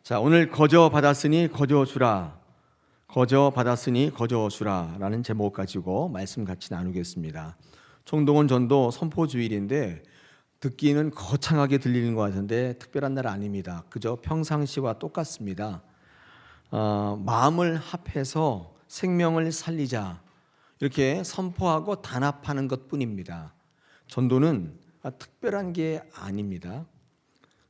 자, 오늘 거저 받았으니 거저 주라. 거저 받았으니 거저 주라라는 제목 가지고 말씀 같이 나누겠습니다. 총동원 전도 선포 주일인데 듣기는 거창하게 들리는 것 같은데 특별한 날 아닙니다. 그저 평상시와 똑같습니다. 마음을 합해서 생명을 살리자 이렇게 선포하고 단합하는 것뿐입니다. 전도는 특별한 게 아닙니다.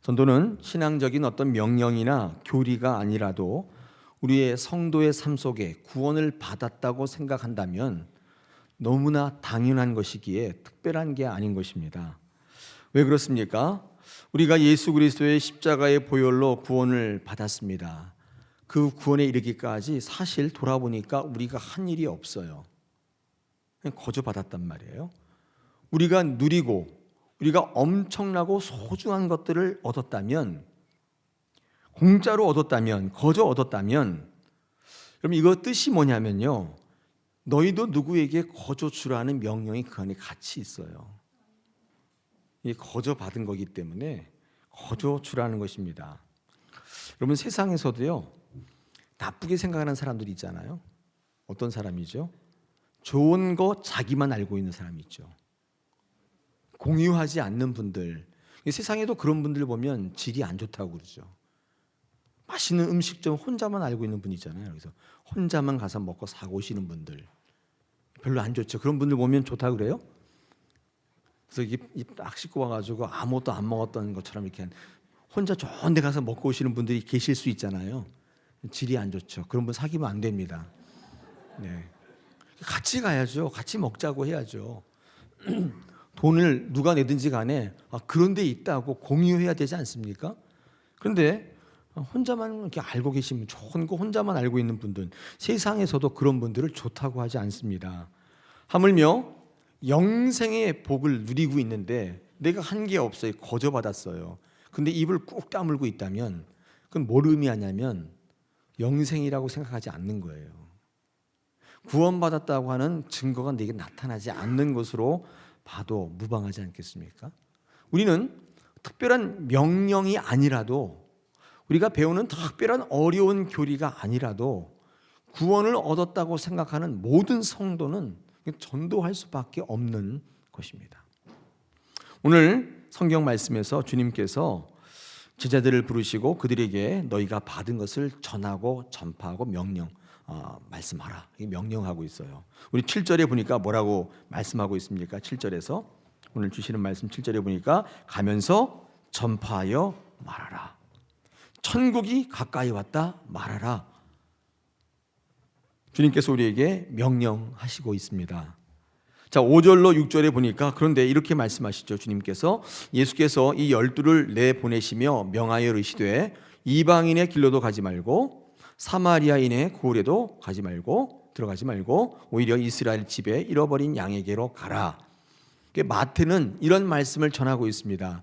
전도는 신앙적인 어떤 명령이나 교리가 아니라도 우리의 성도의 삶 속에 구원을 받았다고 생각한다면 너무나 당연한 것이기에 특별한 게 아닌 것입니다. 왜 그렇습니까? 우리가 예수 그리스도의 십자가의 보혈로 구원을 받았습니다. 그 구원에 이르기까지 사실 돌아보니까 우리가 한 일이 없어요. 그냥 거저 받았단 말이에요. 우리가 누리고 우리가 엄청나고 소중한 것들을 얻었다면, 공짜로 얻었다면, 거저 얻었다면, 그럼 이거 뜻이 뭐냐면요, 너희도 누구에게 거저 주라는 명령이 그 안에 같이 있어요. 이게 거저 받은 거기 때문에 거저 주라는 것입니다. 여러분, 세상에서도요 나쁘게 생각하는 사람들이 있잖아요. 어떤 사람이죠? 좋은 거 자기만 알고 있는 사람이 있죠. 공유하지 않는 분들, 세상에도 그런 분들 보면 질이 안 좋다고 그러죠. 맛있는 음식점 혼자만 알고 있는 분 있잖아요. 그래서 혼자만 가서 먹고 사고 오시는 분들 별로 안 좋죠. 그런 분들 보면 좋다고 그래요. 그래서 입 딱 씻고 와가지고 아무것도 안 먹었던 것처럼 이렇게 혼자 좋은 데 가서 먹고 오시는 분들이 계실 수 있잖아요. 질이 안 좋죠. 그런 분 사귀면 안 됩니다. 네. 같이 가야죠. 같이 먹자고 해야죠. 돈을 누가 내든지 간에 그런 데 있다고 공유해야 되지 않습니까? 그런데 혼자만 이렇게 알고 계시면 좋은 거 혼자만 알고 있는 분들, 세상에서도 그런 분들을 좋다고 하지 않습니다. 하물며 영생의 복을 누리고 있는데 내가 한 게 없어요. 거저 받았어요. 근데 입을 꾹 다물고 있다면 그건 뭘 의미하냐면 영생이라고 생각하지 않는 거예요. 구원받았다고 하는 증거가 내게 나타나지 않는 것으로 봐도 무방하지 않겠습니까? 우리는 특별한 명령이 아니라도, 우리가 배우는 특별한 어려운 교리가 아니라도 구원을 얻었다고 생각하는 모든 성도는 전도할 수밖에 없는 것입니다. 오늘 성경 말씀에서 주님께서 제자들을 부르시고 그들에게 너희가 받은 것을 전하고 전파하고 말씀하라, 명령하고 있어요. 우리 7절에 보니까 뭐라고 말씀하고 있습니까? 7절에서 오늘 주시는 말씀 7절에 보니까 가면서 전파하여 말하라. 천국이 가까이 왔다 말하라. 주님께서 우리에게 명령하시고 있습니다. 자, 5절로 6절에 보니까 그런데 이렇게 말씀하시죠. 주님께서, 예수께서 이 12를 내보내시며 명하여 이르시되 이방인의 길로도 가지 말고 사마리아인의 고을에도 들어가지 말고 오히려 이스라엘 집에 잃어버린 양에게로 가라. 마태는 이런 말씀을 전하고 있습니다.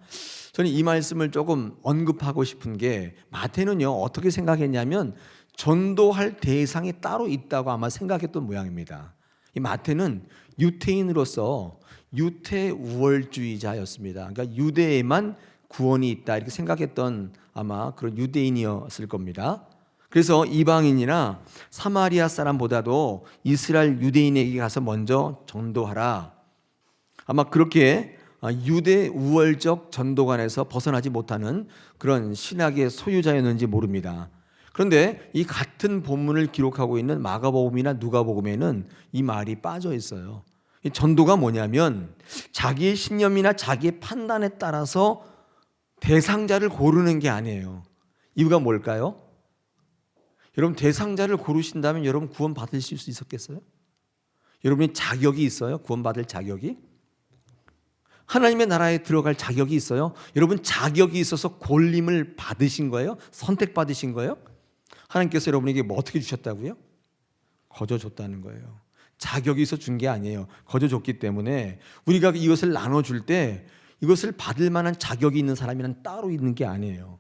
저는 이 말씀을 조금 언급하고 싶은 게, 마태는요 어떻게 생각했냐면 전도할 대상이 따로 있다고 아마 생각했던 모양입니다. 이 마태는 유태인으로서 유태 우월주의자였습니다. 그러니까 유대에만 구원이 있다 이렇게 생각했던 아마 그런 유대인이었을 겁니다. 그래서 이방인이나 사마리아 사람보다도 이스라엘 유대인에게 가서 먼저 전도하라. 아마 그렇게 유대 우월적 전도관에서 벗어나지 못하는 그런 신학의 소유자였는지 모릅니다. 그런데 이 같은 본문을 기록하고 있는 마가복음이나 누가복음에는 이 말이 빠져 있어요. 이 전도가 뭐냐면 자기의 신념이나 자기의 판단에 따라서 대상자를 고르는 게 아니에요. 이유가 뭘까요? 여러분, 대상자를 고르신다면 여러분 구원 받으실 수 있었겠어요? 여러분이 자격이 있어요? 구원 받을 자격이? 하나님의 나라에 들어갈 자격이 있어요? 여러분 자격이 있어서 골림을 받으신 거예요? 선택받으신 거예요? 하나님께서 여러분에게 뭐 어떻게 주셨다고요? 거저 줬다는 거예요. 자격이 있어 준 게 아니에요. 거저 줬기 때문에 우리가 이것을 나눠줄 때 이것을 받을 만한 자격이 있는 사람이란 따로 있는 게 아니에요.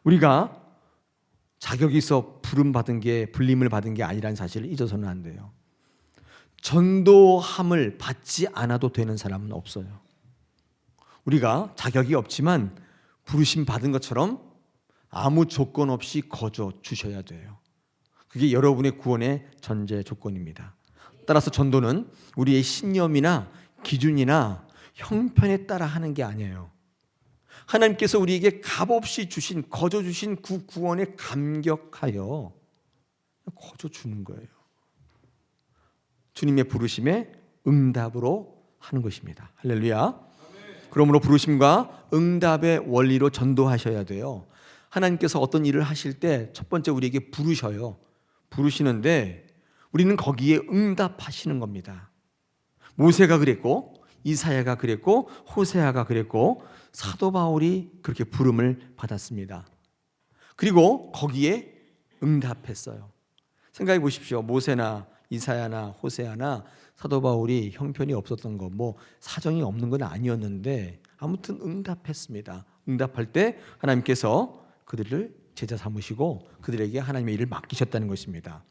우리가 자격이 있어 부름받은 게, 불림을 받은 게 아니라는 사실을 잊어서는 안 돼요. 전도함을 받지 않아도 되는 사람은 없어요. 우리가 자격이 없지만 부르심 받은 것처럼 아무 조건 없이 거저 주셔야 돼요. 그게 여러분의 구원의 전제 조건입니다. 따라서 전도는 우리의 신념이나 기준이나 형편에 따라 하는 게 아니에요. 하나님께서 우리에게 값없이 주신, 거저 주신 그 구원에 감격하여 거저 주는 거예요. 주님의 부르심에 응답으로 하는 것입니다. 할렐루야. 그러므로 부르심과 응답의 원리로 전도하셔야 돼요. 하나님께서 어떤 일을 하실 때 첫 번째 우리에게 부르셔요. 부르시는데 우리는 거기에 응답하시는 겁니다. 모세가 그랬고, 이사야가 그랬고, 호세아가 그랬고, 사도 바울이 그렇게 부름을 받았습니다. 그리고 거기에 응답했어요. 생각해 보십시오. 모세나 이사야나 호세아나 사도 바울이 형편이 없었던 거, 뭐 사정이 없는 건 아니었는데 아무튼 응답했습니다. 응답할 때 하나님께서 그들을 제자 삼으시고 그들에게 하나님의 일을 맡기셨다는 것입니다.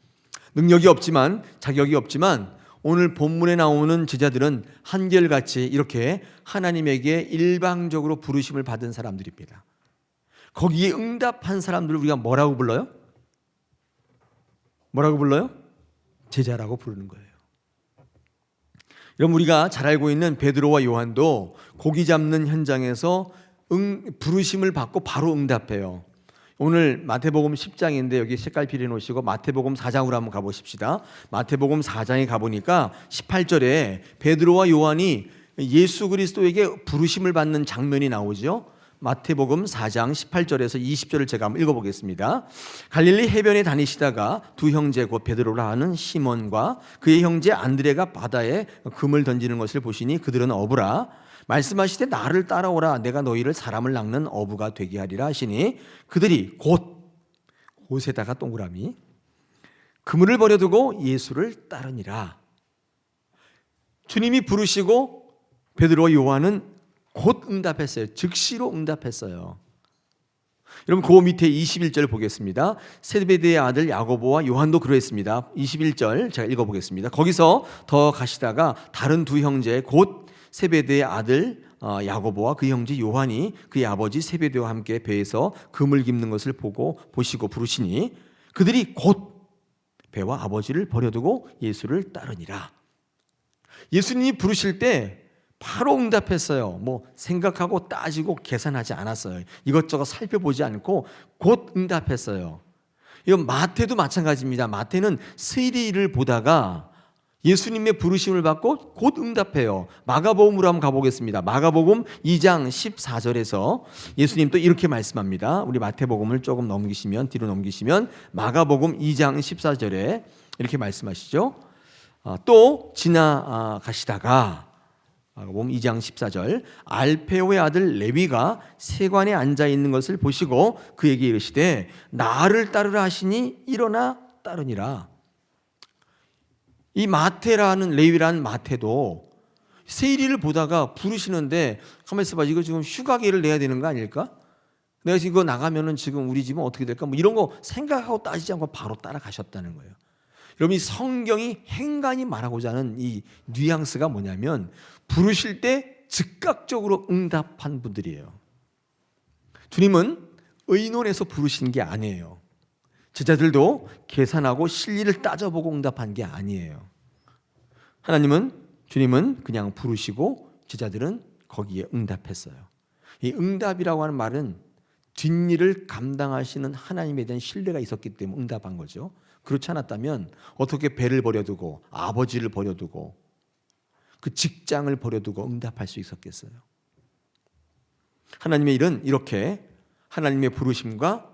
능력이 없지만, 자격이 없지만 오늘 본문에 나오는 제자들은 한결같이 이렇게 하나님에게 일방적으로 부르심을 받은 사람들입니다. 거기에 응답한 사람들을 우리가 뭐라고 불러요? 뭐라고 불러요? 제자라고 부르는 거예요. 여러분, 우리가 잘 알고 있는 베드로와 요한도 고기 잡는 현장에서 부르심을 받고 바로 응답해요. 오늘 마태복음 10장인데 여기 색깔 필해 놓으시고 마태복음 4장으로 한번 가보십시다. 마태복음 4장에 가보니까 18절에 베드로와 요한이 예수 그리스도에게 부르심을 받는 장면이 나오죠. 마태복음 4장 18절에서 20절을 제가 한번 읽어보겠습니다. 갈릴리 해변에 다니시다가 두 형제 곧 베드로라 하는 시몬과 그의 형제 안드레가 바다에 금을 던지는 것을 보시니 그들은 어부라. 말씀하시되 나를 따라오라. 내가 너희를 사람을 낚는 어부가 되게 하리라 하시니 그들이 곧에다가 동그라미 그물을 버려두고 예수를 따르니라. 주님이 부르시고 베드로와 요한은 곧 응답했어요. 즉시로 응답했어요. 여러분, 그 밑에 21절 보겠습니다. 세베대의 아들 야고보와 요한도 그러했습니다. 21절 제가 읽어보겠습니다. 거기서 더 가시다가 다른 두 형제 곧 세베대의 아들 야고보와 그 형제 요한이 그의 아버지 세베대와 함께 배에서 금을 깁는 것을 보시고 부르시니 그들이 곧 배와 아버지를 버려두고 예수를 따르니라. 예수님이 부르실 때 바로 응답했어요. 뭐 생각하고 따지고 계산하지 않았어요. 이것저것 살펴보지 않고 곧 응답했어요. 이건 마태도 마찬가지입니다. 마태는 세리를 보다가 예수님의 부르심을 받고 곧 응답해요. 마가복음으로 한번 가보겠습니다. 마가복음 2장 14절에서 예수님 또 이렇게 말씀합니다. 우리 마태복음을 조금 뒤로 넘기시면 마가복음 2장 14절에 이렇게 말씀하시죠. 또 지나가시다가 마가복음 2장 14절 알페오의 아들 레위가 세관에 앉아 있는 것을 보시고 그에게 이르시되 나를 따르라 하시니 일어나 따르니라. 이 마태라는 레위라는 마태도 세리를 보다가 부르시는데 가만히 있어봐, 이거 지금 휴가계를 내야 되는 거 아닐까? 내가 지금 이거 나가면은 지금 우리 집은 어떻게 될까? 뭐 이런 거 생각하고 따지지 않고 바로 따라가셨다는 거예요. 여러분, 이 성경이 행간이 말하고자 하는 이 뉘앙스가 뭐냐면 부르실 때 즉각적으로 응답한 분들이에요. 주님은 의논해서 부르신 게 아니에요. 제자들도 계산하고 실리를 따져보고 응답한 게 아니에요. 주님은 그냥 부르시고 제자들은 거기에 응답했어요. 이 응답이라고 하는 말은 뒷일을 감당하시는 하나님에 대한 신뢰가 있었기 때문에 응답한 거죠. 그렇지 않았다면 어떻게 배를 버려두고 아버지를 버려두고 그 직장을 버려두고 응답할 수 있었겠어요? 하나님의 일은 이렇게 하나님의 부르심과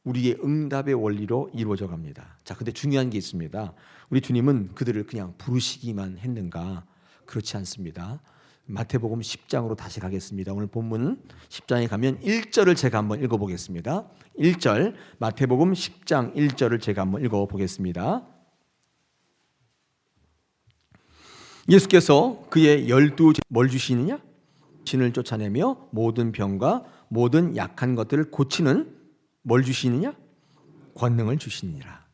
우리의 응답의 원리로 이루어져 갑니다. 자, 근데 중요한 게 있습니다. 우리 주님은 그들을 그냥 부르시기만 했는가? 그렇지 않습니다. 마태복음 10장으로 다시 가겠습니다. 오늘 본문 10장에 가면 1절을 제가 한번 읽어보겠습니다. 1절, 마태복음 10장 1절을 제가 한번 읽어보겠습니다. 예수께서 그의 12 뭘 주시느냐? 신을 쫓아내며 모든 병과 모든 약한 것들을 고치는 뭘 주시느냐? 권능을 주시느니라.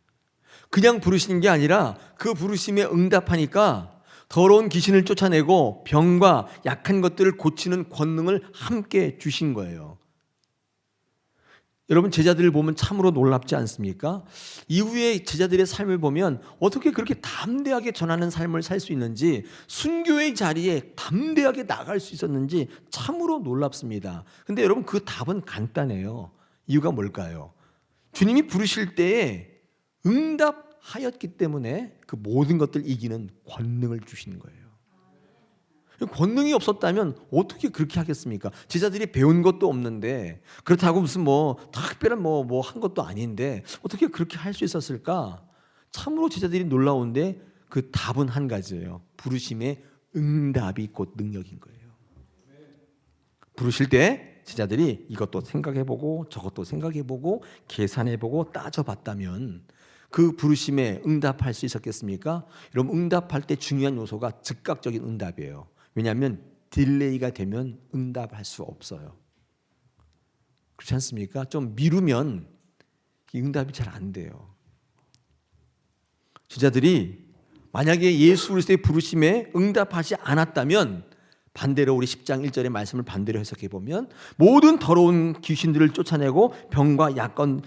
그냥 부르시는 게 아니라 그 부르심에 응답하니까 더러운 귀신을 쫓아내고 병과 약한 것들을 고치는 권능을 함께 주신 거예요. 여러분 제자들을 보면 참으로 놀랍지 않습니까? 이후에 제자들의 삶을 보면 어떻게 그렇게 담대하게 전하는 삶을 살 수 있는지, 순교의 자리에 담대하게 나갈 수 있었는지 참으로 놀랍습니다. 근데 여러분 그 답은 간단해요. 이유가 뭘까요? 주님이 부르실 때에 응답하였기 때문에 그 모든 것들 이기는 권능을 주시는 거예요. 권능이 없었다면 어떻게 그렇게 하겠습니까? 제자들이 배운 것도 없는데, 그렇다고 무슨 특별한 한 것도 아닌데 어떻게 그렇게 할 수 있었을까? 참으로 제자들이 놀라운데 그 답은 한 가지예요. 부르심의 응답이 곧 능력인 거예요. 부르실 때 제자들이 이것도 생각해보고 저것도 생각해보고 계산해보고 따져봤다면 그 부르심에 응답할 수 있었겠습니까? 여러분, 응답할 때 중요한 요소가 즉각적인 응답이에요. 왜냐하면 딜레이가 되면 응답할 수 없어요. 그렇지 않습니까? 좀 미루면 응답이 잘 안 돼요. 제자들이 만약에 예수 그리스도의 부르심에 응답하지 않았다면, 반대로 우리 10장 1절의 말씀을 반대로 해석해 보면, 모든 더러운 귀신들을 쫓아내고 병과 약한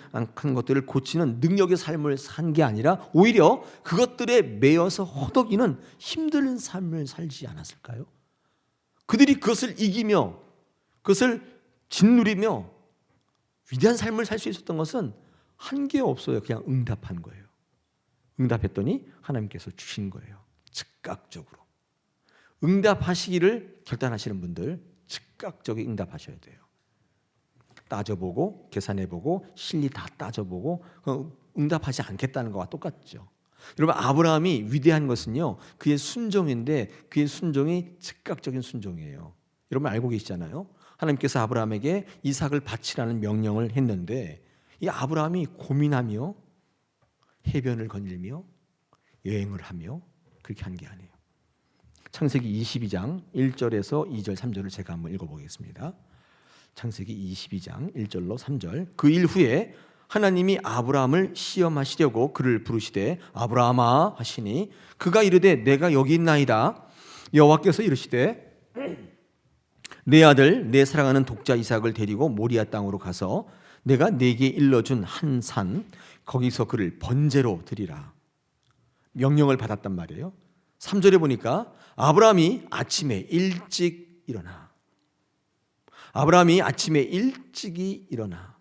것들을 고치는 능력의 삶을 산 게 아니라 오히려 그것들에 매여서 허덕이는 힘든 삶을 살지 않았을까요? 그들이 그것을 이기며 그것을 짓누리며 위대한 삶을 살 수 있었던 것은 한계 없어요. 그냥 응답한 거예요. 응답했더니 하나님께서 주신 거예요. 즉각적으로. 응답하시기를 결단하시는 분들 즉각적인 응답하셔야 돼요. 따져보고 계산해보고 실리 다 따져보고 응답하지 않겠다는 것과 똑같죠. 여러분, 아브라함이 위대한 것은요, 그의 순종인데 그의 순종이 즉각적인 순종이에요. 여러분 알고 계시잖아요. 하나님께서 아브라함에게 이삭을 바치라는 명령을 했는데 이 아브라함이 고민하며 해변을 거닐며 여행을 하며 그렇게 한 게 아니에요. 창세기 22장 1절에서 2절 3절을 제가 한번 읽어보겠습니다. 창세기 22장 1절로 3절. 그 일 후에 하나님이 아브라함을 시험하시려고 그를 부르시되 아브라함아 하시니 그가 이르되 내가 여기 있나이다. 여호와께서 이르시되 내 아들 내 사랑하는 독자 이삭을 데리고 모리아 땅으로 가서 내가 네게 일러준 한 산 거기서 그를 번제로 드리라. 명령을 받았단 말이에요. 3절에 보니까 아브라함이 아침에 일찍 일어나. 아브라함이 아침에 일찍이 일어나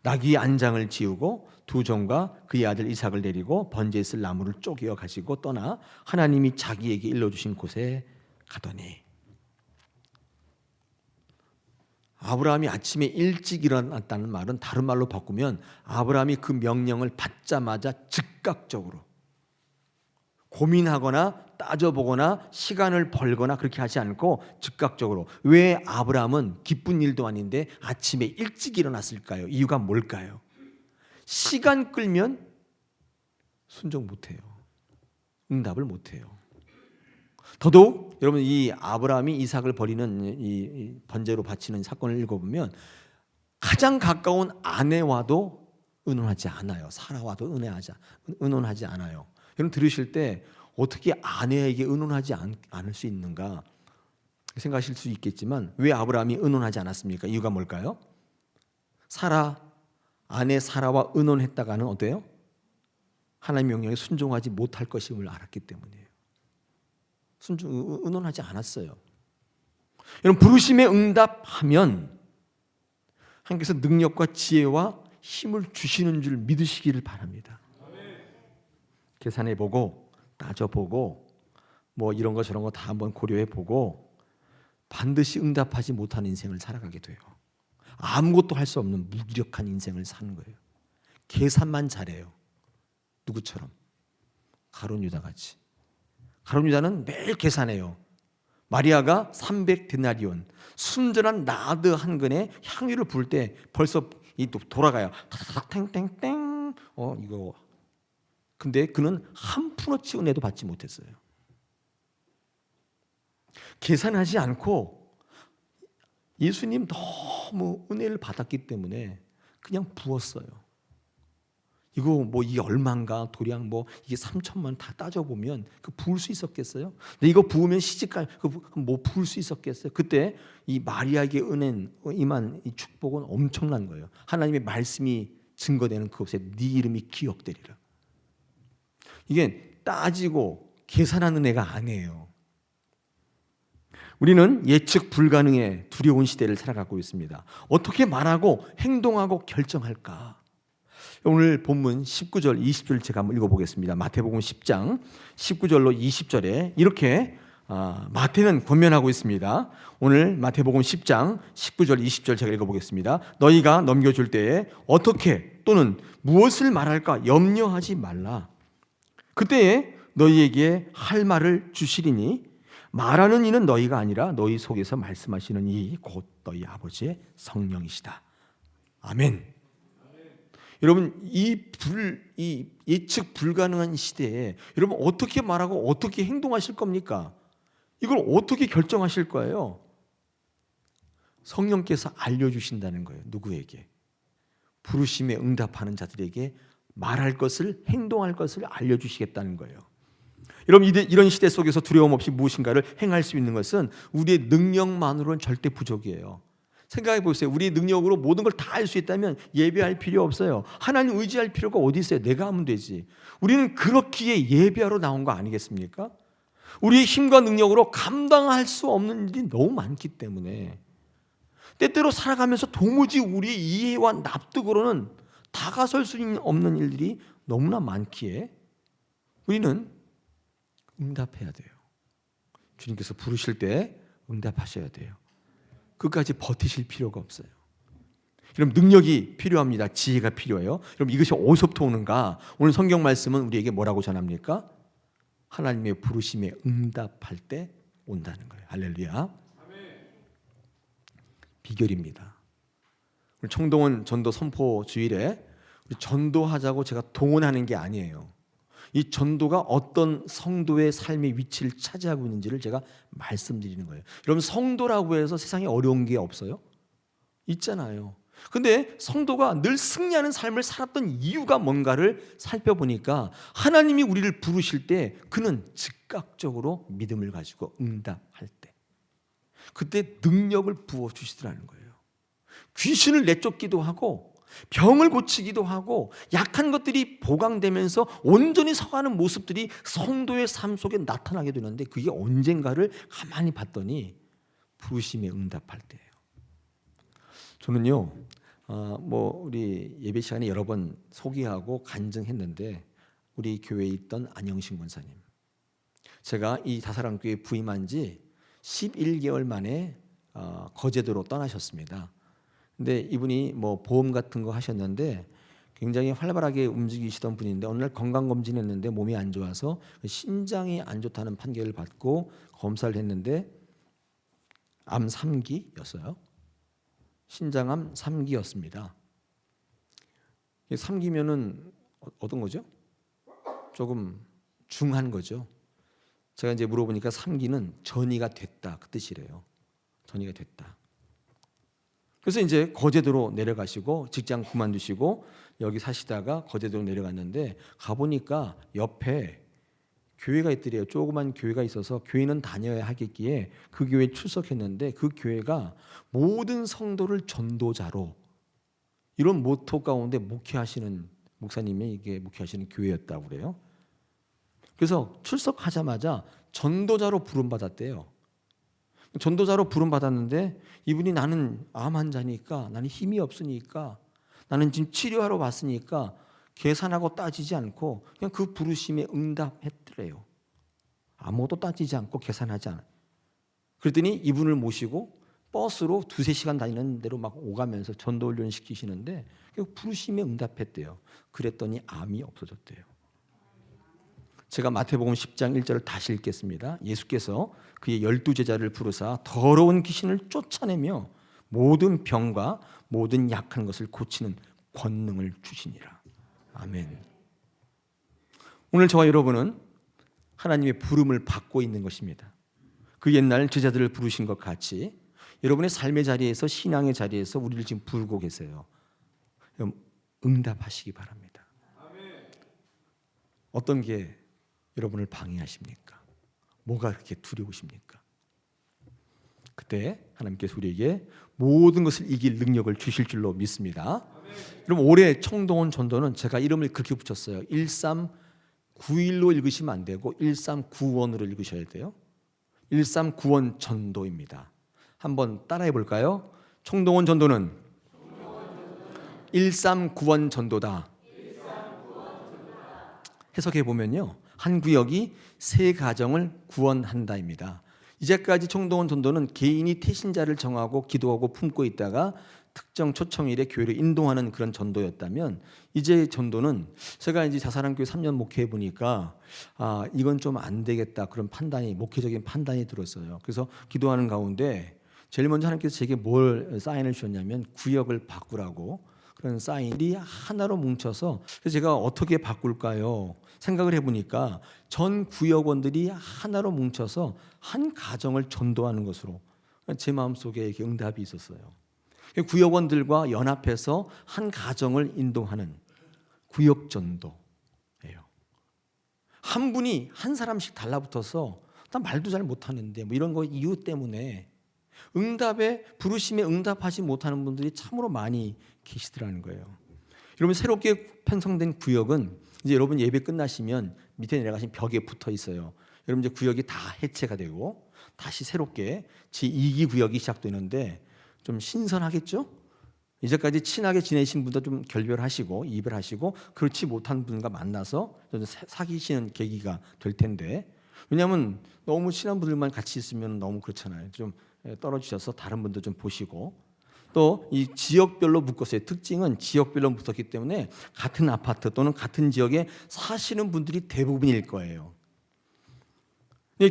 나귀 안장을 지우고 두 종과 그의 아들 이삭을 데리고 번제에 쓸 나무를 쪼개어 가지고 떠나 하나님이 자기에게 일러주신 곳에 가더니, 아브라함이 아침에 일찍 일어났다는 말은 다른 말로 바꾸면 아브라함이 그 명령을 받자마자 즉각적으로, 고민하거나 따져보거나 시간을 벌거나 그렇게 하지 않고 즉각적으로. 왜 아브라함은 기쁜 일도 아닌데 아침에 일찍 일어났을까요? 이유가 뭘까요? 시간 끌면 순종 못해요. 응답을 못해요. 더더욱 여러분, 이 아브라함이 이삭을 버리는 이 번제로 바치는 사건을 읽어보면 가장 가까운 아내와도 의논하지 않아요. 사라와도 의논하지 않아요. 여러분 들으실 때 어떻게 아내에게 의논하지 않을 수 있는가 생각하실 수 있겠지만, 왜 아브라함이 의논하지 않았습니까? 이유가 뭘까요? 아내 사라와 의논했다가는 어때요? 하나님의 명령에 순종하지 못할 것임을 알았기 때문이에요. 의논하지 않았어요. 여러분, 부르심에 응답하면 하나님께서 능력과 지혜와 힘을 주시는 줄 믿으시기를 바랍니다. 계산해보고 따져보고 이런 거 저런 거 다 한번 고려해보고 반드시 응답하지 못하는 인생을 살아가게 돼요. 아무것도 할 수 없는 무기력한 인생을 사는 거예요. 계산만 잘해요. 누구처럼? 가룟 유다같이. 가룟 유다는 매일 계산해요. 마리아가 300데나리온 순전한 나드 한 근에 향유를 부을 때 벌써 돌아가요. 타닥 땡땡땡. 이거. 근데 그는 한 푼어치 은혜도 받지 못했어요. 계산하지 않고 예수님 너무 은혜를 받았기 때문에 그냥 부었어요. 이거 뭐 이게 얼마인가 도량 뭐 이게 3천만 다 따져보면 그 부을 수 있었겠어요? 근데 이거 부으면 시집갈 뭐 부을 수 있었겠어요? 그때 이 마리아에게 임한 이 축복은 엄청난 거예요. 하나님의 말씀이 증거되는 그곳에 네 이름이 기억되리라. 이게 따지고 계산하는 애가 아니에요. 우리는 예측 불가능의 두려운 시대를 살아가고 있습니다. 어떻게 말하고 행동하고 결정할까? 오늘 본문 19절 20절 제가 한번 읽어보겠습니다. 마태복음 10장 19절로 20절에 이렇게 마태는 권면하고 있습니다. 오늘 마태복음 10장 19절 20절 제가 읽어보겠습니다. 너희가 넘겨줄 때에 어떻게 또는 무엇을 말할까 염려하지 말라. 그때에 너희에게 할 말을 주시리니 말하는 이는 너희가 아니라 너희 속에서 말씀하시는 이 곧 너희 아버지의 성령이시다. 아멘. 여러분 이 예측 불가능한 시대에 여러분 어떻게 말하고 어떻게 행동하실 겁니까? 이걸 어떻게 결정하실 거예요? 성령께서 알려주신다는 거예요. 누구에게? 부르심에 응답하는 자들에게 말할 것을 행동할 것을 알려주시겠다는 거예요. 여러분 이런 시대 속에서 두려움 없이 무엇인가를 행할 수 있는 것은 우리의 능력만으로는 절대 부족이에요. 생각해 보세요. 우리의 능력으로 모든 걸 다 할 수 있다면 예배할 필요 없어요. 하나님 의지할 필요가 어디 있어요? 내가 하면 되지. 우리는 그렇기에 예배하러 나온 거 아니겠습니까? 우리의 힘과 능력으로 감당할 수 없는 일이 너무 많기 때문에 때때로 살아가면서 도무지 우리의 이해와 납득으로는 다가설 수 없는 일들이 너무나 많기에 우리는 응답해야 돼요. 주님께서 부르실 때 응답하셔야 돼요. 끝까지 버티실 필요가 없어요. 여러분 능력이 필요합니다. 지혜가 필요해요. 여러분 이것이 어디서부터 오는가? 오늘 성경 말씀은 우리에게 뭐라고 전합니까? 하나님의 부르심에 응답할 때 온다는 거예요. 할렐루야. 비결입니다. 오늘 청동원 전도 선포 주일에 우리 전도하자고 제가 동원하는 게 아니에요. 이 전도가 어떤 성도의 삶의 위치를 차지하고 있는지를 제가 말씀드리는 거예요. 여러분 성도라고 해서 세상에 어려운 게 없어요? 있잖아요. 근데 성도가 늘 승리하는 삶을 살았던 이유가 뭔가를 살펴보니까 하나님이 우리를 부르실 때 그는 즉각적으로 믿음을 가지고 응답할 때 그때 능력을 부어주시더라는 거예요. 귀신을 내쫓기도 하고 병을 고치기도 하고 약한 것들이 보강되면서 온전히 서가는 모습들이 성도의 삶 속에 나타나게 되는데 그게 언젠가를 가만히 봤더니 부르심에 응답할 때예요. 저는요, 우리 예배 시간에 여러 번 소개하고 간증했는데 우리 교회에 있던 안영신 권사님, 제가 이 다사랑교회 부임한 지 11개월 만에 거제도로 떠나셨습니다. 근데 이분이 뭐 보험 같은 거 하셨는데 굉장히 활발하게 움직이시던 분인데 어느 날 건강검진했는데 몸이 안 좋아서 신장이 안 좋다는 판결을 받고 검사를 했는데 암 3기였어요. 신장암 3기였습니다. 3기면은 어떤 거죠? 조금 중한 거죠. 제가 이제 물어보니까 3기는 전이가 됐다 그 뜻이래요. 전이가 됐다. 그래서 이제 거제도로 내려가시고 직장 그만두시고 여기 사시다가 거제도로 내려갔는데 가보니까 옆에 교회가 있더래요. 조그만 교회가 있어서 교회는 다녀야 하겠기에 그 교회에 출석했는데 그 교회가 모든 성도를 전도자로 이런 모토 가운데 목회하시는 목사님이 이게 목회하시는 교회였다고 그래요. 그래서 출석하자마자 전도자로 부름받았대요. 전도자로 부름받았는데 이분이 나는 암 환자니까 나는 힘이 없으니까 나는 지금 치료하러 왔으니까 계산하고 따지지 않고 그냥 그 부르심에 응답했더래요. 아무것도 따지지 않고 계산하지 않아요. 그랬더니 이분을 모시고 버스로 2-3시간 다니는 대로 막 오가면서 전도 훈련 시키시는데 부르심에 응답했대요. 그랬더니 암이 없어졌대요. 제가 마태복음 10장 1절을 다시 읽겠습니다. 예수께서 그의 12제자를 부르사 더러운 귀신을 쫓아내며 모든 병과 모든 약한 것을 고치는 권능을 주시니라. 아멘. 오늘 저와 여러분은 하나님의 부름을 받고 있는 것입니다. 그 옛날 제자들을 부르신 것 같이 여러분의 삶의 자리에서 신앙의 자리에서 우리를 지금 부르고 계세요. 응답하시기 바랍니다. 어떤 게 여러분을 방해하십니까? 뭐가 그렇게 두려우십니까? 그때 하나님께서 우리에게 모든 것을 이길 능력을 주실 줄로 믿습니다. 그럼 올해 청동원 전도는 제가 이름을 그렇게 붙였어요. 1391로 읽으시면 안 되고 1391으로 읽으셔야 돼요. 1391 전도입니다. 한번 따라해 볼까요? 청동원 전도는 1391 전도다. 해석해 보면요, 한 구역이 세 가정을 구원한다입니다. 이제까지 청동원 전도는 개인이 태신자를 정하고 기도하고 품고 있다가 특정 초청일에 교회를 인도하는 그런 전도였다면, 이제 전도는 제가 이제 자사랑교회 3년 목회해 보니까 이건 좀 안 되겠다, 그런 판단이, 목회적인 판단이 들었어요. 그래서 기도하는 가운데 제일 먼저 하나님께서 제게 뭘 사인을 주셨냐면 구역을 바꾸라고, 그런 사인이 하나로 뭉쳐서. 그래서 제가 어떻게 바꿀까요? 생각을 해보니까 전 구역원들이 하나로 뭉쳐서 한 가정을 전도하는 것으로 제 마음속에 이렇게 응답이 있었어요. 구역원들과 연합해서 한 가정을 인도하는 구역전도예요. 한 분이 한 사람씩 달라붙어서 난 말도 잘 못하는데 뭐 이런 거 이유 때문에 응답에, 부르심에 응답하지 못하는 분들이 참으로 많이 계시더라는 거예요. 여러분, 새롭게 편성된 구역은 이제 여러분 예배 끝나시면 밑에 내려가신 벽에 붙어 있어요. 여러분 이제 구역이 다 해체가 되고 다시 새롭게 제2기 구역이 시작되는데 좀 신선하겠죠? 이제까지 친하게 지내신 분도 좀 결별하시고 이별하시고 그렇지 못한 분과 만나서 사귀시는 계기가 될 텐데, 왜냐하면 너무 친한 분들만 같이 있으면 너무 그렇잖아요. 좀 떨어지셔서 다른 분도 좀 보시고, 또 이 지역별로 묶었어요. 특징은 지역별로 묶었기 때문에 같은 아파트 또는 같은 지역에 사시는 분들이 대부분일 거예요.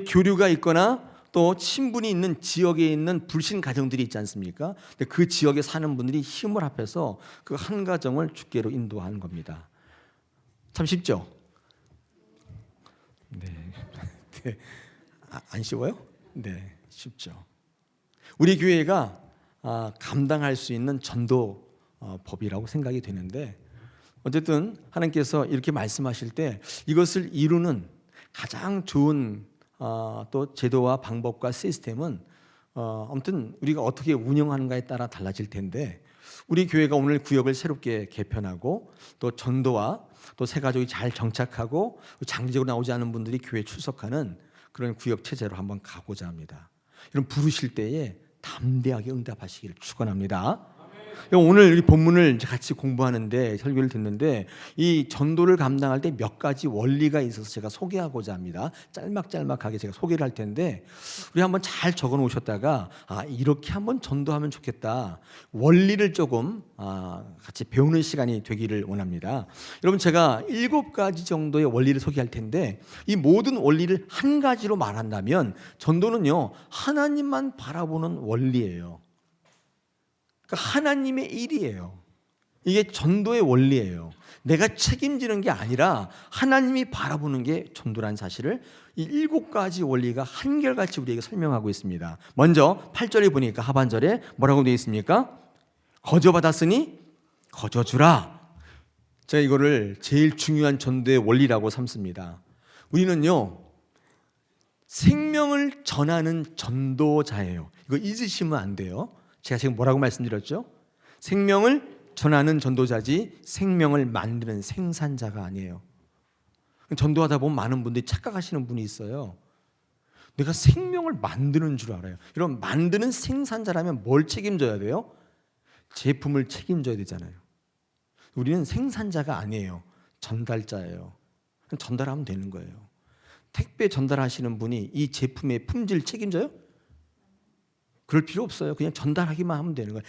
교류가 있거나 또 친분이 있는 지역에 있는 불신 가정들이 있지 않습니까? 근데 그 지역에 사는 분들이 힘을 합해서 그 한 가정을 주께로 인도하는 겁니다. 참 쉽죠? 네. 네. 안 쉬워요? 네, 쉽죠. 우리 교회가 감당할 수 있는 전도 법이라고 생각이 되는데, 어쨌든 하나님께서 이렇게 말씀하실 때 이것을 이루는 가장 좋은 또 제도와 방법과 시스템은 아무튼 우리가 어떻게 운영하는가에 따라 달라질 텐데, 우리 교회가 오늘 구역을 새롭게 개편하고 또 전도와 또 새 가족이 잘 정착하고 장기적으로 나오지 않은 분들이 교회에 출석하는 그런 구역 체제로 한번 가고자 합니다. 이런 부르실 때에 담대하게 응답하시기를 축원합니다. 오늘 우리 본문을 같이 공부하는데, 설교를 듣는데 이 전도를 감당할 때 몇 가지 원리가 있어서 제가 소개하고자 합니다. 짤막짤막하게 제가 소개를 할 텐데 우리 한번 잘 적어 놓으셨다가 이렇게 한번 전도하면 좋겠다, 원리를 조금 같이 배우는 시간이 되기를 원합니다. 여러분, 제가 7가지 정도의 원리를 소개할 텐데 이 모든 원리를 한 가지로 말한다면 전도는요, 하나님만 바라보는 원리예요. 그러니까 하나님의 일이에요. 이게 전도의 원리예요. 내가 책임지는 게 아니라 하나님이 바라보는 게 전도라는 사실을 이 7가지 원리가 한결같이 우리에게 설명하고 있습니다. 먼저 8절에 보니까 하반절에 뭐라고 되어 있습니까? 거저 받았으니 거저 주라. 제가 이거를 제일 중요한 전도의 원리라고 삼습니다. 우리는요, 생명을 전하는 전도자예요. 이거 잊으시면 안 돼요. 제가 지금 뭐라고 말씀드렸죠? 생명을 전하는 전도자지 생명을 만드는 생산자가 아니에요. 전도하다 보면 많은 분들이 착각하시는 분이 있어요. 내가 생명을 만드는 줄 알아요. 여러분, 만드는 생산자라면 뭘 책임져야 돼요? 제품을 책임져야 되잖아요. 우리는 생산자가 아니에요. 전달자예요. 전달하면 되는 거예요. 택배 전달하시는 분이 이 제품의 품질 책임져요? 그럴 필요 없어요. 그냥 전달하기만 하면 되는 거예요.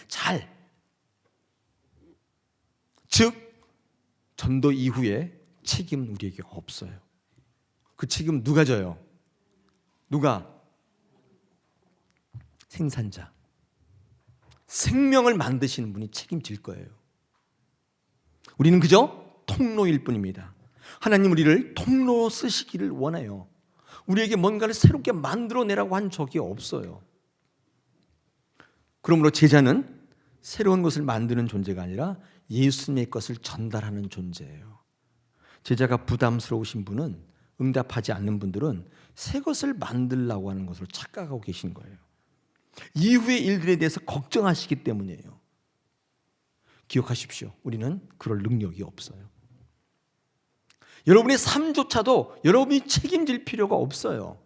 즉 전도 이후에 책임은 우리에게 없어요. 그 책임 누가 져요? 누가? 생산자. 생명을 만드시는 분이 책임질 거예요. 우리는 그저 통로일 뿐입니다. 하나님 우리를 통로로 쓰시기를 원해요. 우리에게 뭔가를 새롭게 만들어내라고 한 적이 없어요. 그러므로 제자는 새로운 것을 만드는 존재가 아니라 예수님의 것을 전달하는 존재예요. 제자가 부담스러우신 분은, 응답하지 않는 분들은 새 것을 만들려고 하는 것으로 착각하고 계신 거예요. 이후의 일들에 대해서 걱정하시기 때문이에요. 기억하십시오. 우리는 그럴 능력이 없어요. 여러분의 삶조차도 여러분이 책임질 필요가 없어요.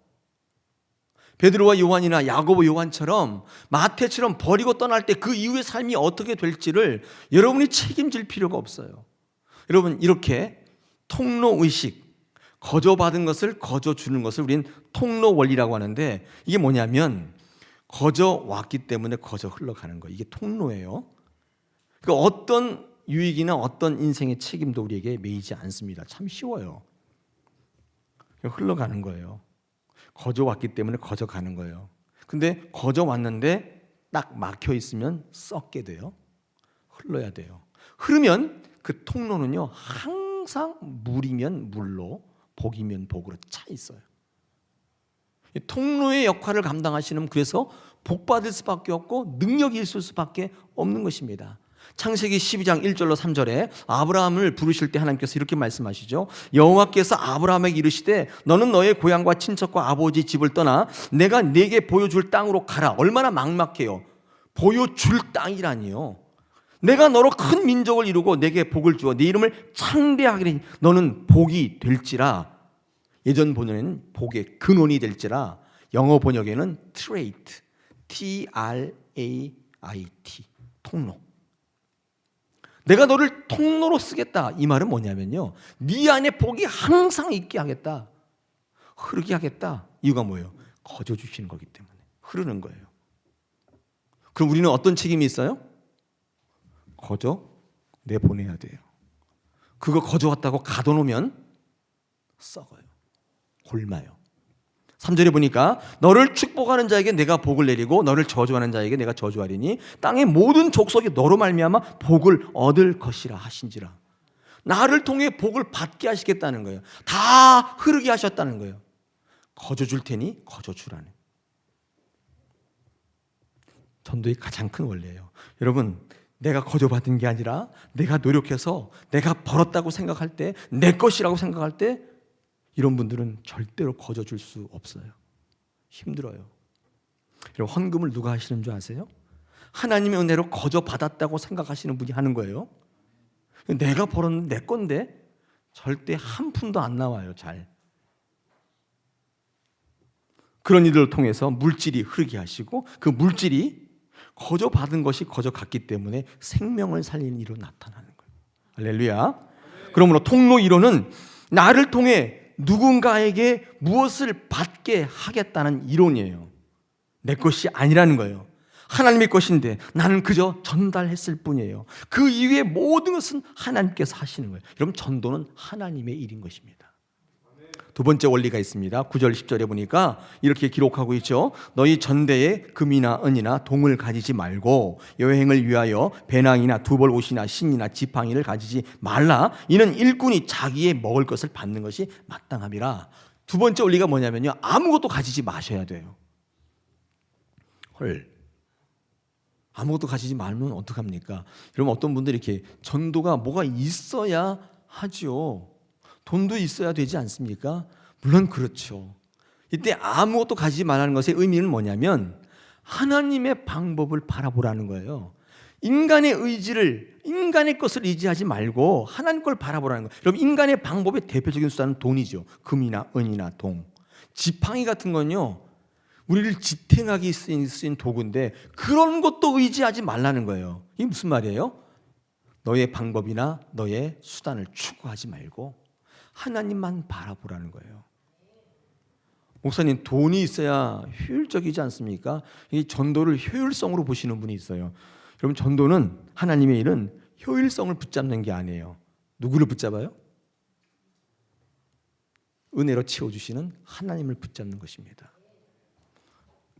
베드로와 요한이나 야고보 요한처럼, 마태처럼 버리고 떠날 때 그 이후의 삶이 어떻게 될지를 여러분이 책임질 필요가 없어요. 여러분, 이렇게 통로의식, 거저받은 것을 거저주는 것을 우리는 통로 원리라고 하는데, 이게 뭐냐면 거저왔기 때문에 거저 흘러가는 거예요. 이게 통로예요. 그러니까 어떤 유익이나 어떤 인생의 책임도 우리에게 매이지 않습니다. 참 쉬워요. 흘러가는 거예요. 거저 왔기 때문에 거저 가는 거예요. 근데 거저 왔는데 딱 막혀 있으면 썩게 돼요. 흘러야 돼요. 흐르면 그 통로는요, 항상 물이면 물로, 복이면 복으로 차 있어요. 통로의 역할을 감당하시는, 그래서 복 받을 수밖에 없고 능력이 있을 수밖에 없는 것입니다. 창세기 12장 1절로 3절에 아브라함을 부르실 때 하나님께서 이렇게 말씀하시죠. 여호와께서 아브라함에게 이르시되 너는 너의 고향과 친척과 아버지 집을 떠나 내가 네게 보여줄 땅으로 가라. 얼마나 막막해요. 보여줄 땅이라니요. 내가 너로 큰 민족을 이루고 내게 복을 주어 네 이름을 창대하게 너는 복이 될지라. 예전 번역에는 복의 근원이 될지라. 영어 번역에는 trait, T-R-A-I-T, 통로. 내가 너를 통로로 쓰겠다. 이 말은 뭐냐면요, 네 안에 복이 항상 있게 하겠다, 흐르게 하겠다. 이유가 뭐예요? 거저 주시는 거기 때문에 흐르는 거예요. 그럼 우리는 어떤 책임이 있어요? 거저 내보내야 돼요. 그거 거저 왔다고 가둬놓으면 썩어요. 굶어요. 3절에 보니까 너를 축복하는 자에게 내가 복을 내리고 너를 저주하는 자에게 내가 저주하리니 땅의 모든 족속이 너로 말미암아 복을 얻을 것이라 하신지라. 나를 통해 복을 받게 하시겠다는 거예요. 다 흐르게 하셨다는 거예요. 거저 줄 테니 거저 주라는. 전도의 가장 큰 원리예요. 여러분, 내가 거저 받은 게 아니라 내가 노력해서 내가 벌었다고 생각할 때, 내 것이라고 생각할 때, 이런 분들은 절대로 거저 줄 수 없어요. 힘들어요. 여러분, 헌금을 누가 하시는 줄 아세요? 하나님의 은혜로 거저 받았다고 생각하시는 분이 하는 거예요. 내가 벌었는데 내 건데 절대 한 푼도 안 나와요. 잘. 그런 이들을 통해서 물질이 흐르게 하시고, 그 물질이 거저 받은 것이 거저 갔기 때문에 생명을 살리는 일로 나타나는 거예요. 할렐루야. 그러므로 통로 이론은 나를 통해 누군가에게 무엇을 받게 하겠다는 이론이에요. 내 것이 아니라는 거예요. 하나님의 것인데 나는 그저 전달했을 뿐이에요. 그 이외의 모든 것은 하나님께서 하시는 거예요. 여러분, 전도는 하나님의 일인 것입니다. 두 번째 원리가 있습니다. 9절 10절에 보니까 이렇게 기록하고 있죠. 너희 전대에 금이나 은이나 동을 가지지 말고 여행을 위하여 배낭이나 두벌 옷이나 신이나 지팡이를 가지지 말라. 이는 일꾼이 자기의 먹을 것을 받는 것이 마땅함이라. 두 번째 원리가 뭐냐면요, 아무것도 가지지 마셔야 돼요. 헐, 아무것도 가지지 말면 어떡합니까? 여러분, 어떤 분들이 이렇게 전도가 뭐가 있어야 하죠. 돈도 있어야 되지 않습니까? 물론 그렇죠. 이때 아무것도 가지지 말라는 것의 의미는 뭐냐면 하나님의 방법을 바라보라는 거예요. 인간의 의지를, 인간의 것을 의지하지 말고 하나님 걸 바라보라는 거예요. 여러분, 인간의 방법의 대표적인 수단은 돈이죠. 금이나 은이나 동. 지팡이 같은 건요, 우리를 지탱하기 쓰인 도구인데 그런 것도 의지하지 말라는 거예요. 이게 무슨 말이에요? 너의 방법이나 너의 수단을 추구하지 말고 하나님만 바라보라는 거예요. 목사님, 돈이 있어야 효율적이지 않습니까? 이 전도를 효율성으로 보시는 분이 있어요. 여러분, 전도는, 하나님의 일은 효율성을 붙잡는 게 아니에요. 누구를 붙잡아요? 은혜로 채워주시는 하나님을 붙잡는 것입니다.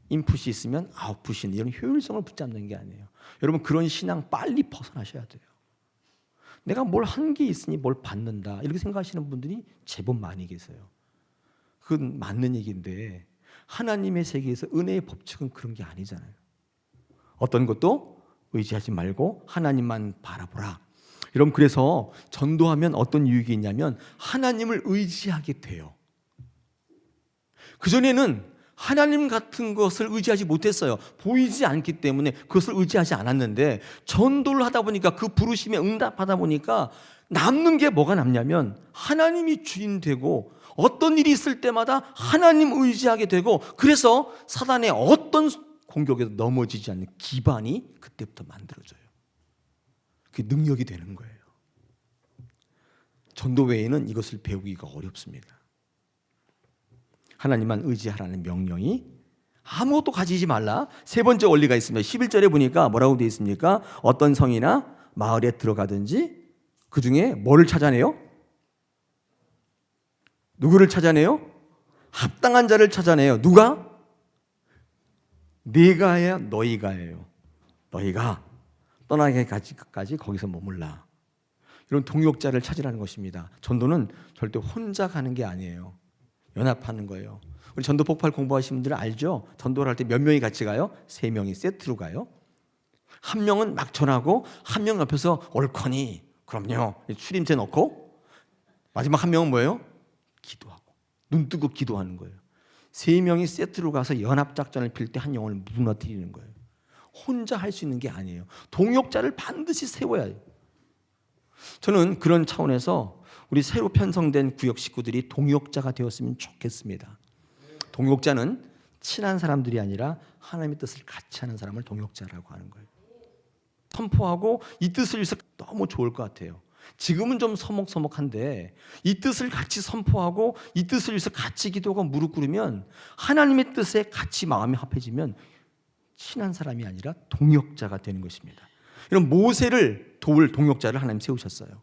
인풋이 있으면 아웃풋이, 이런 효율성을 붙잡는 게 아니에요. 여러분, 그런 신앙 빨리 벗어나셔야 돼요. 내가 뭘 한 게 있으니 뭘 받는다, 이렇게 생각하시는 분들이 제법 많이 계세요. 그건 맞는 얘기인데 하나님의 세계에서 은혜의 법칙은 그런 게 아니잖아요. 어떤 것도 의지하지 말고 하나님만 바라보라. 여러분, 그래서 전도하면 어떤 유익이 있냐면 하나님을 의지하게 돼요. 그전에는 하나님 같은 것을 의지하지 못했어요. 보이지 않기 때문에 그것을 의지하지 않았는데, 전도를 하다 보니까, 그 부르심에 응답하다 보니까 남는 게 뭐가 남냐면 하나님이 주인 되고, 어떤 일이 있을 때마다 하나님 의지하게 되고, 그래서 사단의 어떤 공격에도 넘어지지 않는 기반이 그때부터 만들어져요. 그게 능력이 되는 거예요. 전도 외에는 이것을 배우기가 어렵습니다. 하나님만 의지하라는 명령이, 아무것도 가지지 말라. 세 번째 원리가 있습니다. 11절에 보니까 뭐라고 되어 있습니까? 어떤 성이나 마을에 들어가든지 그 중에 뭐를 찾아내요? 누구를 찾아내요? 합당한 자를 찾아내요. 누가? 네가야 너희가예요. 너희가 떠나기까지 거기서 머물라. 이런 동역자를 찾으라는 것입니다. 전도는 절대 혼자 가는 게 아니에요. 연합하는 거예요. 우리 전도 폭발 공부하시는 분들은 알죠? 전도를 할 때 몇 명이 같이 가요? 3명이 세트로 가요. 한 명은 막 전하고, 한 명 옆에서 옳거니 그럼요 추림새 넣고, 마지막 한 명은 뭐예요? 기도하고, 눈 뜨고 기도하는 거예요. 3명이 세트로 가서 연합작전을 필 때 한 영혼을 무너뜨리는 거예요. 혼자 할 수 있는 게 아니에요. 동역자를 반드시 세워야 해요. 저는 그런 차원에서 우리 새로 편성된 구역 식구들이 동역자가 되었으면 좋겠습니다. 동역자는 친한 사람들이 아니라 하나님의 뜻을 같이 하는 사람을 동역자라고 하는 거예요. 선포하고 이 뜻을 위해서 너무 좋을 것 같아요. 지금은 좀 서먹서먹한데, 이 뜻을 같이 선포하고 이 뜻을 위해서 같이 기도하고 무릎 꿇으면, 하나님의 뜻에 같이 마음이 합해지면 친한 사람이 아니라 동역자가 되는 것입니다. 이런 모세를 도울 동역자를 하나님 세우셨어요.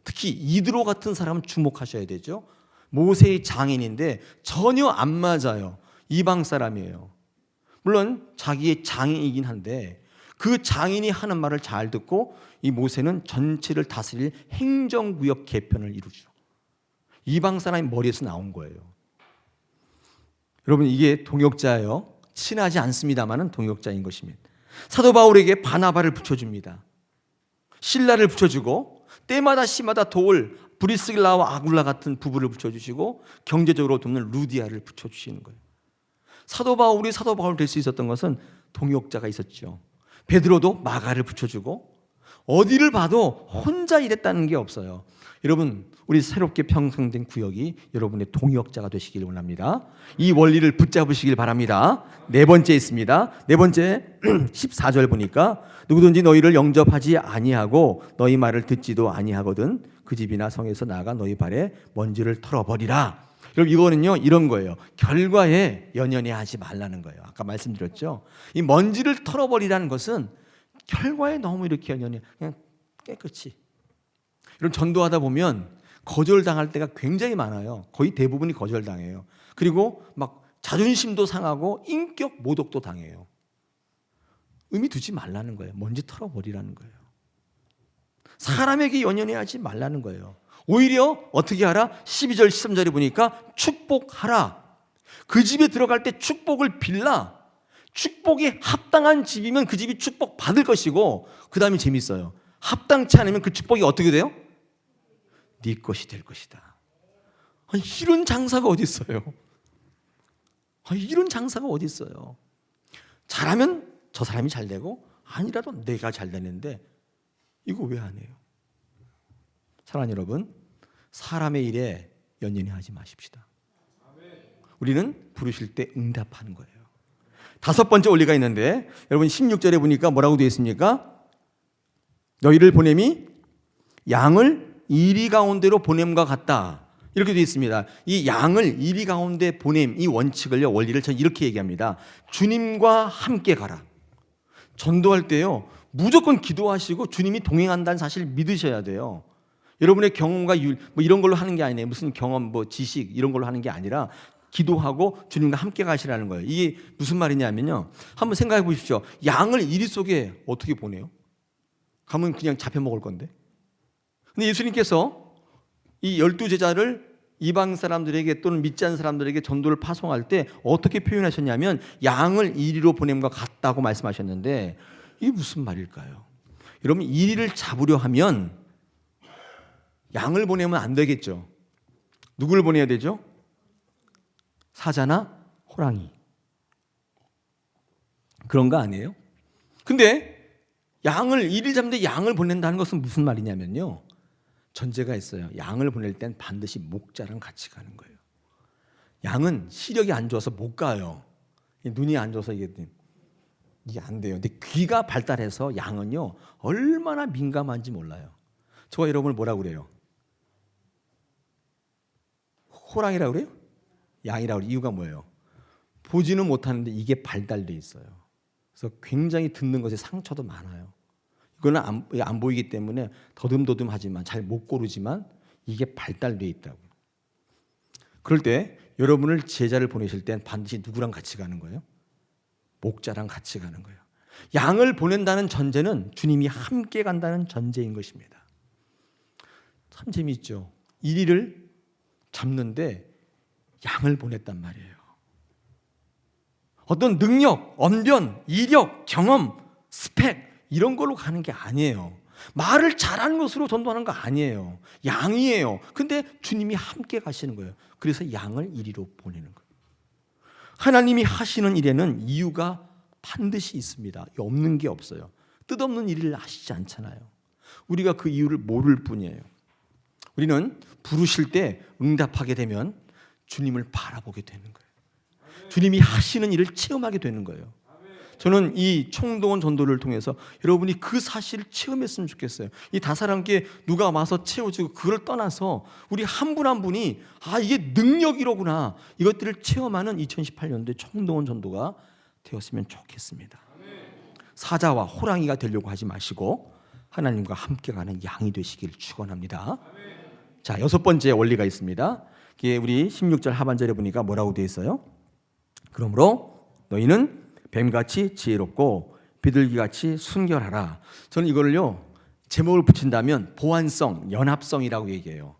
특히 이드로 같은 사람은 주목하셔야 되죠. 모세의 장인인데 전혀 안 맞아요. 이방 사람이에요. 물론 자기의 장인이긴 한데, 그 장인이 하는 말을 잘 듣고 이 모세는 전체를 다스릴 행정구역 개편을 이루죠. 이방 사람이 머리에서 나온 거예요. 여러분, 이게 동역자예요. 친하지 않습니다만은 동역자인 것입니다. 사도 바울에게 바나바를 붙여줍니다. 실라를 붙여주고, 때마다 시마다 도울 브리스길라와 아굴라 같은 부부를 붙여주시고, 경제적으로 돕는 루디아를 붙여주시는 거예요. 사도 바울이 사도 바울 될 수 있었던 것은 동역자가 있었죠. 베드로도 마가를 붙여주고, 어디를 봐도 혼자 일했다는 게 없어요. 여러분, 우리 새롭게 편성된 구역이 여러분의 동역자가 되시길 원합니다. 이 원리를 붙잡으시길 바랍니다. 네 번째 있습니다. 네 번째 14절 보니까, 누구든지 너희를 영접하지 아니하고 너희 말을 듣지도 아니하거든 그 집이나 성에서 나가 너희 발에 먼지를 털어버리라. 여러분, 이거는요 이런 거예요. 결과에 연연해 하지 말라는 거예요. 아까 말씀드렸죠. 이 먼지를 털어버리라는 것은 결과에 너무 이렇게 연연해, 그냥 깨끗이. 이런 전도하다 보면 거절당할 때가 굉장히 많아요. 거의 대부분이 거절당해요. 그리고 막 자존심도 상하고 인격 모독도 당해요. 의미 두지 말라는 거예요. 먼지 털어버리라는 거예요. 사람에게 연연해하지 말라는 거예요. 오히려 어떻게 하라? 12절 13절에 보니까 축복하라. 그 집에 들어갈 때 축복을 빌라. 축복이 합당한 집이면 그 집이 축복 받을 것이고, 그 다음이 재밌어요. 합당치 않으면 그 축복이 어떻게 돼요? 네 것이 될 것이다. 아니, 이런 장사가 어디 있어요? 아니, 이런 장사가 어디 있어요? 잘하면 저 사람이 잘 되고, 아니라도 내가 잘 되는데 이거 왜 안 해요? 사랑하는 여러분, 사람의 일에 연연해 하지 마십시다. 우리는 부르실 때 응답하는 거예요. 다섯 번째 원리가 있는데, 여러분 16절에 보니까 뭐라고 되어 있습니까? 너희를 보냄이 양을 이리 가운데로 보냄과 같다. 이렇게 되어 있습니다. 이 양을 이리 가운데 보냄, 이 원칙을요, 원리를 저는 이렇게 얘기합니다. 주님과 함께 가라. 전도할 때요, 무조건 기도하시고 주님이 동행한다는 사실을 믿으셔야 돼요. 여러분의 경험과 뭐 이런 걸로 하는 게 아니에요. 무슨 경험, 뭐 지식 이런 걸로 하는 게 아니라 기도하고 주님과 함께 가시라는 거예요. 이게 무슨 말이냐면요, 한번 생각해 보십시오. 양을 이리 속에 어떻게 보내요? 가면 그냥 잡혀 먹을 건데. 근데 예수님께서 이 12제자를 이방 사람들에게 또는 믿지 않는 사람들에게 전도를 파송할 때 어떻게 표현하셨냐면, 양을 이리로 보냄과 같다고 말씀하셨는데, 이게 무슨 말일까요? 여러분, 이리를 잡으려 하면 양을 보내면 안 되겠죠. 누굴 보내야 되죠? 사자나 호랑이. 그런 거 아니에요? 근데 이리를 잡는데 양을 보낸다는 것은 무슨 말이냐면요, 전제가 있어요. 양을 보낼 땐 반드시 목자랑 같이 가는 거예요. 양은 시력이 안 좋아서 못 가요. 눈이 안 좋아서 이게 안 돼요. 근데 귀가 발달해서 양은요, 얼마나 민감한지 몰라요. 저가 여러분을 뭐라고 그래요? 호랑이라고 그래요? 양이라고 그래요. 이유가 뭐예요? 보지는 못하는데 이게 발달돼 있어요. 그래서 굉장히 듣는 것에 상처도 많아요. 이거는 안 보이기 때문에 더듬더듬하지만 잘 못 고르지만 이게 발달돼 있다고. 그럴 때 여러분을 제자를 보내실 땐 반드시 누구랑 같이 가는 거예요? 목자랑 같이 가는 거예요. 양을 보낸다는 전제는 주님이 함께 간다는 전제인 것입니다. 참 재미있죠. 이리를 잡는데 양을 보냈단 말이에요. 어떤 능력, 언변, 이력, 경험, 스펙 이런 걸로 가는 게 아니에요. 말을 잘하는 것으로 전도하는 거 아니에요. 양이에요. 근데 주님이 함께 가시는 거예요. 그래서 양을 이리로 보내는 거예요. 하나님이 하시는 일에는 이유가 반드시 있습니다. 없는 게 없어요. 뜻없는 일을 하시지 않잖아요. 우리가 그 이유를 모를 뿐이에요. 우리는 부르실 때 응답하게 되면 주님을 바라보게 되는 거예요. 주님이 하시는 일을 체험하게 되는 거예요. 저는 이 총동원 전도를 통해서 여러분이 그 사실을 체험했으면 좋겠어요. 이 다사람께 누가 와서 채워주고 그걸 떠나서 우리 한 분 한 분이 이게 능력이로구나, 이것들을 체험하는 2018년도에 총동원 전도가 되었으면 좋겠습니다. 사자와 호랑이가 되려고 하지 마시고 하나님과 함께 가는 양이 되시길 축원합니다. 자, 6번째 원리가 있습니다. 이게 우리 16절 하반절에 보니까 뭐라고 되어 있어요? 그러므로 너희는 뱀같이 지혜롭고 비둘기같이 순결하라. 저는 이거를요, 제목을 붙인다면 보완성, 연합성이라고 얘기해요.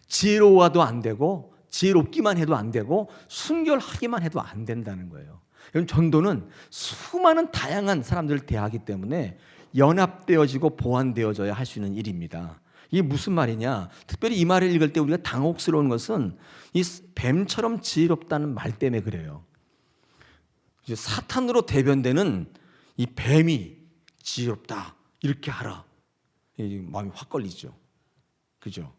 지혜로워도 안 되고 지혜롭기만 해도 안 되고 순결하기만 해도 안 된다는 거예요. 전도는 수많은 다양한 사람들을 대하기 때문에 연합되어지고 보완되어져야 할 수 있는 일입니다. 이게 무슨 말이냐? 특별히 이 말을 읽을 때 우리가 당혹스러운 것은 이 뱀처럼 지혜롭다는 말 때문에 그래요. 사탄으로 대변되는 이 뱀이 지혜롭다 이렇게 하라, 마음이 확 걸리죠. 그죠?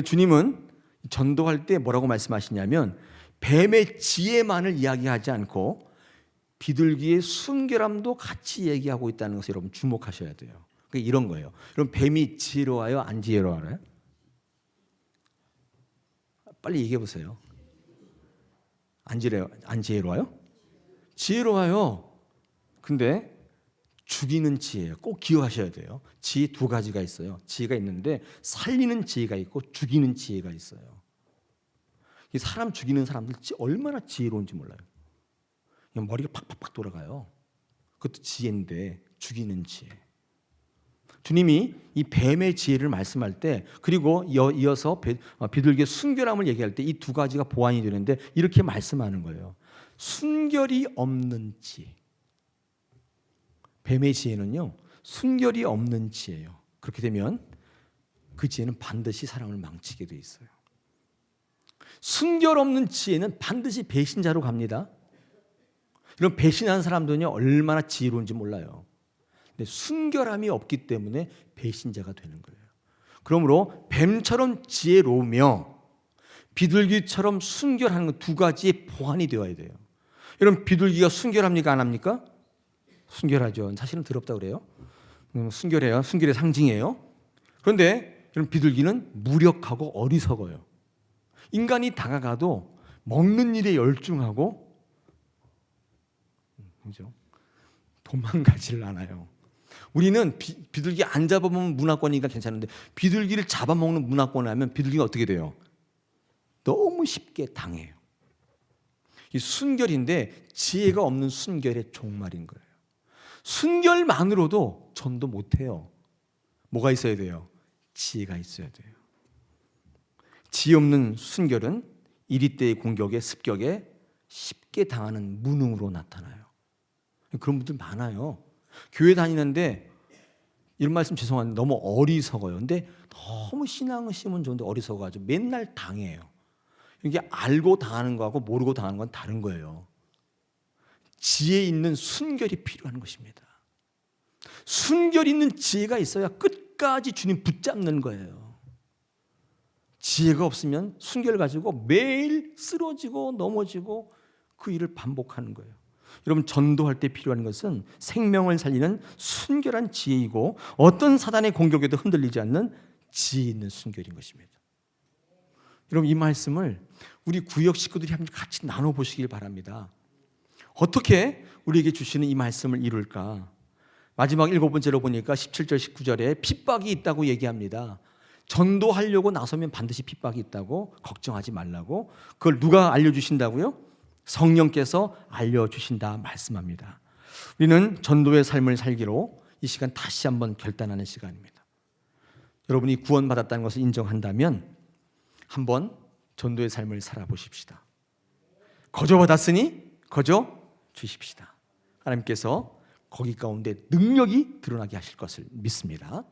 주님은 전도할 때 뭐라고 말씀하시냐면 뱀의 지혜만을 이야기하지 않고 비둘기의 순결함도 같이 얘기하고 있다는 것을 여러분 주목하셔야 돼요. 그러니까 이런 거예요. 그럼 뱀이 지혜로워요? 안 지혜로워요? 빨리 얘기해 보세요. 안 지혜로워요? 지혜로워요. 근데 죽이는 지혜예요. 꼭 기억하셔야 돼요. 지혜 두 가지가 있어요. 지혜가 있는데 살리는 지혜가 있고 죽이는 지혜가 있어요. 이 사람 죽이는 사람들 얼마나 지혜로운지 몰라요. 그냥 머리가 팍팍팍 돌아가요. 그것도 지혜인데 죽이는 지혜. 주님이 이 뱀의 지혜를 말씀할 때, 그리고 이어서 비둘기의 순결함을 얘기할 때 이 두 가지가 보완이 되는데 이렇게 말씀하는 거예요. 순결이 없는 지혜. 뱀의 지혜는요, 순결이 없는 지혜예요. 그렇게 되면 그 지혜는 반드시 사람을 망치게 돼 있어요. 순결 없는 지혜는 반드시 배신자로 갑니다. 이런 배신하는 사람들은요, 얼마나 지혜로운지 몰라요. 근데 순결함이 없기 때문에 배신자가 되는 거예요. 그러므로 뱀처럼 지혜로우며 비둘기처럼 순결하는 두 가지의 보완이 되어야 돼요. 여러분, 비둘기가 순결합니까? 안 합니까? 순결하죠. 사실은 더럽다 그래요. 순결해요. 순결의 상징이에요. 그런데 여러분, 비둘기는 무력하고 어리석어요. 인간이 다가가도 먹는 일에 열중하고, 그죠? 도망가지를 않아요. 우리는 비둘기 안 잡아보면 문화권이니까 괜찮은데 비둘기를 잡아먹는 문화권을 하면 비둘기가 어떻게 돼요? 너무 쉽게 당해요. 이 순결인데 지혜가 없는 순결의 종말인 거예요. 순결만으로도 전도 못해요. 뭐가 있어야 돼요? 지혜가 있어야 돼요. 지혜 없는 순결은 이리때의 공격에 습격에 쉽게 당하는 무능으로 나타나요. 그런 분들 많아요. 교회 다니는데 이런 말씀 죄송한데 너무 어리석어요. 근데 너무 신앙을 심은 좋은데 어리석어가지고 맨날 당해요. 이게 알고 당하는 거하고 모르고 당하는 건 다른 거예요. 지혜 있는 순결이 필요한 것입니다. 순결 있는 지혜가 있어야 끝까지 주님 붙잡는 거예요. 지혜가 없으면 순결 가지고 매일 쓰러지고 넘어지고 그 일을 반복하는 거예요. 여러분, 전도할 때 필요한 것은 생명을 살리는 순결한 지혜이고 어떤 사단의 공격에도 흔들리지 않는 지혜 있는 순결인 것입니다. 여러분, 이 말씀을 우리 구역 식구들이 한번 같이 나눠보시길 바랍니다. 어떻게 우리에게 주시는 이 말씀을 이룰까? 마지막 7번째로 보니까 17절 19절에 핍박이 있다고 얘기합니다. 전도하려고 나서면 반드시 핍박이 있다고, 걱정하지 말라고. 그걸 누가 알려주신다고요? 성령께서 알려주신다 말씀합니다. 우리는 전도의 삶을 살기로 이 시간 다시 한번 결단하는 시간입니다. 여러분이 구원받았다는 것을 인정한다면 한번 전도의 삶을 살아보십시다. 거저받았으니 거저 주십시다. 하나님께서 거기 가운데 능력이 드러나게 하실 것을 믿습니다.